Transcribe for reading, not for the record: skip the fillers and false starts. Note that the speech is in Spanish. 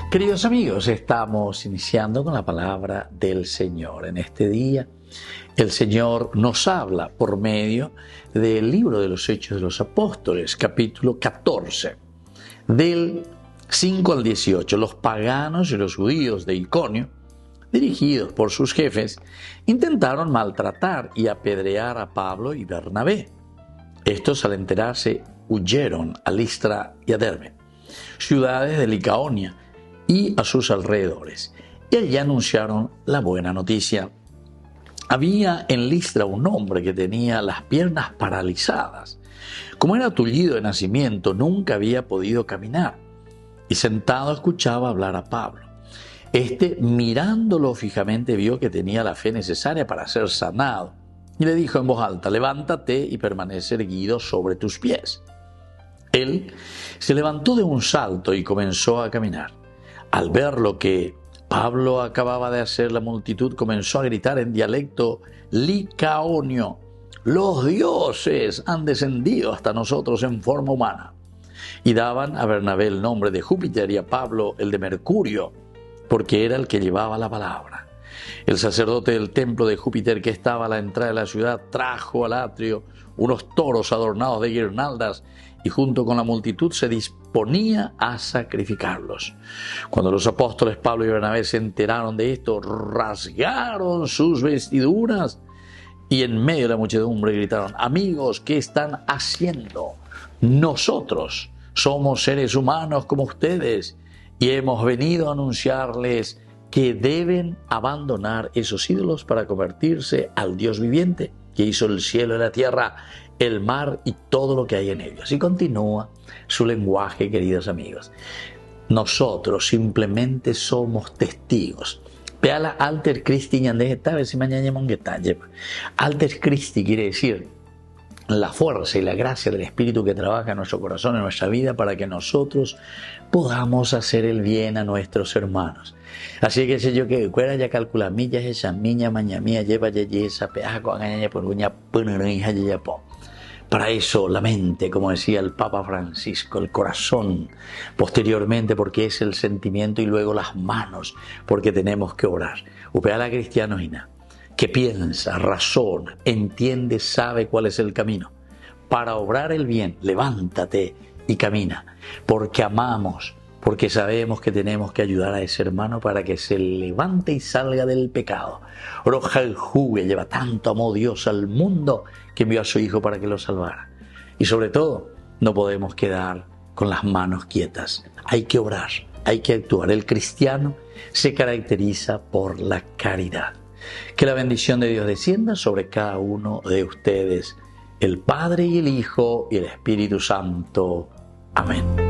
Queridos amigos, estamos iniciando con la palabra del Señor. En este día, el Señor nos habla por medio del libro de los Hechos de los Apóstoles, capítulo 14, del 5 al 18. Los paganos y los judíos de Iconio, dirigidos por sus jefes, intentaron maltratar y apedrear a Pablo y Bernabé. Estos, al enterarse, huyeron a Listra y a Derbe, ciudades de Licaonia, y a sus alrededores, y allí anunciaron la buena noticia. Había en Listra un hombre que tenía las piernas paralizadas. Como era tullido de nacimiento, nunca había podido caminar, y sentado escuchaba hablar a Pablo. Mirándolo fijamente, vio que tenía la fe necesaria para ser sanado, y le dijo en voz alta: levántate y permanece erguido sobre tus pies. Él se levantó de un salto y comenzó a caminar. Al ver lo que Pablo acababa de hacer, la multitud comenzó a gritar en dialecto licaonio: los dioses han descendido hasta nosotros en forma humana. Y daban a Bernabé el nombre de Júpiter y a Pablo el de Mercurio, porque era el que llevaba la palabra. El sacerdote del templo de Júpiter, que estaba a la entrada de la ciudad, trajo al atrio unos toros adornados de guirnaldas y junto con la multitud se disponía a sacrificarlos. Cuando los apóstoles Pablo y Bernabé se enteraron de esto, rasgaron sus vestiduras y en medio de la muchedumbre gritaron: amigos, ¿qué están haciendo? Nosotros somos seres humanos como ustedes y hemos venido a anunciarles que deben abandonar esos ídolos para convertirse al Dios viviente, que hizo el cielo y la tierra, el mar y todo lo que hay en ellos. Y continúa su lenguaje, queridos amigos. Nosotros simplemente somos testigos. Peala alter Christi ñande esta si mañana monguetalle. Alter Christi quiere decir la fuerza y la gracia del Espíritu que trabaja en nuestro corazón, en nuestra vida, para que nosotros podamos hacer el bien a nuestros hermanos. Así que sé yo que fuera ya calcula millas esa miña maña mía lleva ya esa peaja con añaña por uña punerinja ya po. Para eso la mente, como decía el Papa Francisco, el corazón posteriormente, porque es el sentimiento, y luego las manos, porque tenemos que orar. Upeala cristiano ina, que piensa, razona, entiende, sabe cuál es el camino. Para obrar el bien, levántate y camina, porque amamos, porque sabemos que tenemos que ayudar a ese hermano para que se levante y salga del pecado. Roja el jugue, lleva tanto amor Dios al mundo que envió a su Hijo para que lo salvara. Y sobre todo, no podemos quedar con las manos quietas. Hay que orar, hay que actuar. El cristiano se caracteriza por la caridad. Que la bendición de Dios descienda sobre cada uno de ustedes, el Padre y el Hijo y el Espíritu Santo. Amén.